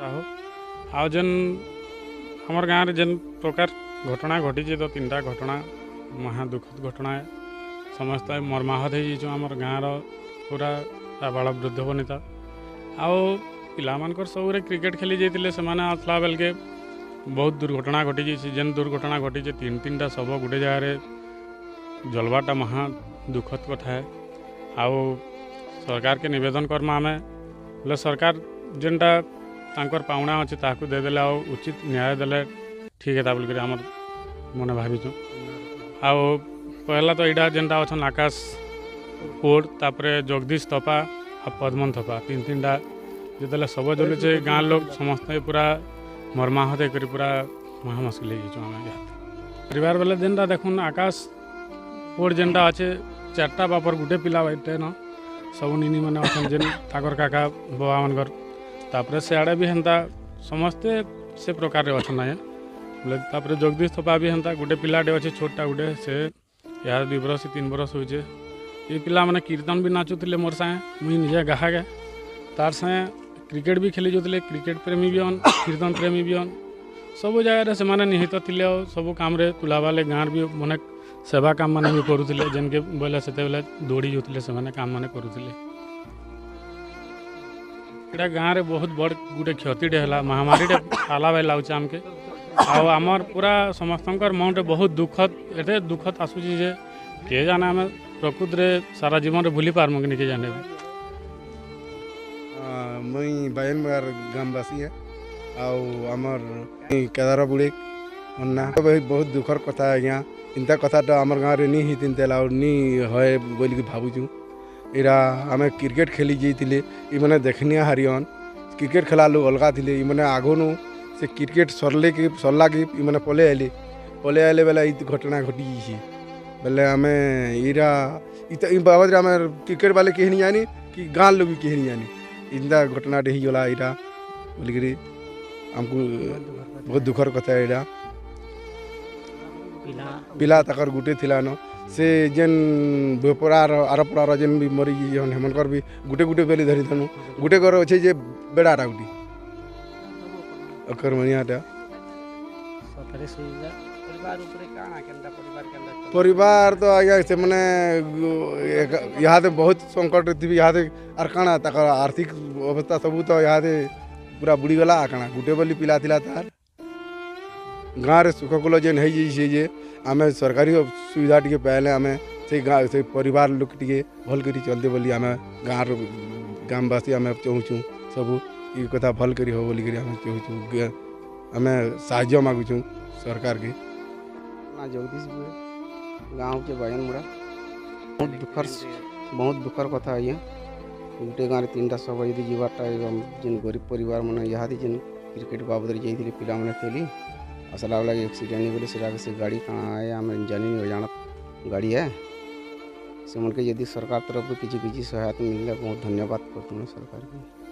साहू आउ जेन हमर गाँव रे जेन प्रकार घटना घटी तो 3टा घटना महा दुखद घटना है। समस्त मर्माहत हो आमर गाँव पूरा आबाल वृद्ध बनिता आउ पिलामानकर सबरे क्रिकेट खेली जाते से आसला बेल के बहुत दुर्घटना घटी जेन दुर्घटना घटी 3-3टा शव गोटे जगह जलवाटा महा दुखद कथा है। आउ सरकार के निवेदन करमा आमे बोले सरकार जेनटा तांकर पाउना अच्छे ताकू देदेले आ उचित न्याय देले ठीक है बोल आम मने भाविचु। आउ पहला तो यहाँ जेनटा अच्छा आकाश कोड तापरे जगदीश थपा आ पद्मन थपा 3-3टा जिते सब जलुचे गाँ लोग समस्त पूरा मर्माहत कर पूरा महा मुस्किल आम परिवार बेले जेनटा देखुन आकाश कोड जेनटा अच्छे 4टा बापर गुटे पिला बैठे न सब निनी मैंने अच्छा जेन ताकर काका बाबा मनकर तापरे सियाड़े भी हेन्ता समस्ते से प्रकार अच्छा ना बोले तापरे जगदीश थपा भी हेन्ता गोटे पिलाटे अच्छे छोटा गोटे से यार 2 बरस 3 बरस होचे ये पिला मैंने कीर्तन भी नाचुले मोर सागे मुई निजे गाहा गे तार सागे क्रिकेट भी खेली जाते क्रिकेट प्रेमी भी हन कीर्तन प्रेमी भी हन सब जगह से माने निहित थिले सब काम रे तुलाबाले गाँव भी माने सेवा काम माने भी करुले जेनके बोले से दौड़ी जाते से माने काम माने करुले एटा गाँव में बहुत बड़ गोटे क्षतिटे है महामारी आला भाई लागे आमके आमर पूरा समस्तंकर मन बहुत दुखद एटे दुखद आसूची जे के जाने आम प्रकृत रे सारा जीवन रे भूली पारमु कि नहीं जाने। मुई बायनबार ग्रामवासी है आमर केदार बुड़े अन्ना बहुत दुखर कथा आज्ञा इंता कथाटा आमर गाँव में नहीं हिंतेला नहीं है बोल भावुँ इरा आम क्रिकेट खेली जाइए इमने देखनिया हारियन क्रिकेट खेला लोग अलग थे इमने आगनु से क्रिकेट सरला कि इमने पले आइले बेले घटना घटी बेले आम इरा बाबद आम क्रिकेट वाले कहीं नहीं जानी कि गाँव लोग भी कहीं नहीं जानी इंदा घटनाटे होगला इरा बोलिक आमको बहुत दुखर कथा इरा पिला तकर गुटे थिला न से जेन बेपरार आरपरार जेन भी मरी जन हेमनकर भी गुटे गुटे बेली धरी थनु गुटे घर अच्छे जे बेड़ाटा गुटी अकर मनियाटा परिवार तो आज्ञा से मैंने यहाँ बहुत संकट थी यहाँ आर काना तकर आर्थिक अवस्था सबू तो यहाँ पूरा बुड़ी गला काना गुटे बोली पिला थिला तार गाँव सुखकूल जेन है आम सरकारी सुविधा टी पाइले आम से गाँव से परिवार लोग टी भल कर चलते बोली आम गाँव ग्रामवासी आम चाहूँ सब ये कथा भल कर हो बोलिक आम चाहूँ आम साहाय्य मागुँ सरकार के जगदीश गाँव के बायनमुड़ा बहुत दुखर कथा है गोटे गाँव 3टा सब यदि जीवाटा जेन गरीब परिवार मैंने यहाँ जेन क्रिकेट बाबद जाइए पिला मैंने खेली असला वाला एक्सीडेंट बोले से गाड़ी कहाँ है आम जानी अजाणत गाड़ी है से मन के यदि सरकार तरफ किसी सहायता मिलने बहुत धन्यवाद करते हैं सरकार की।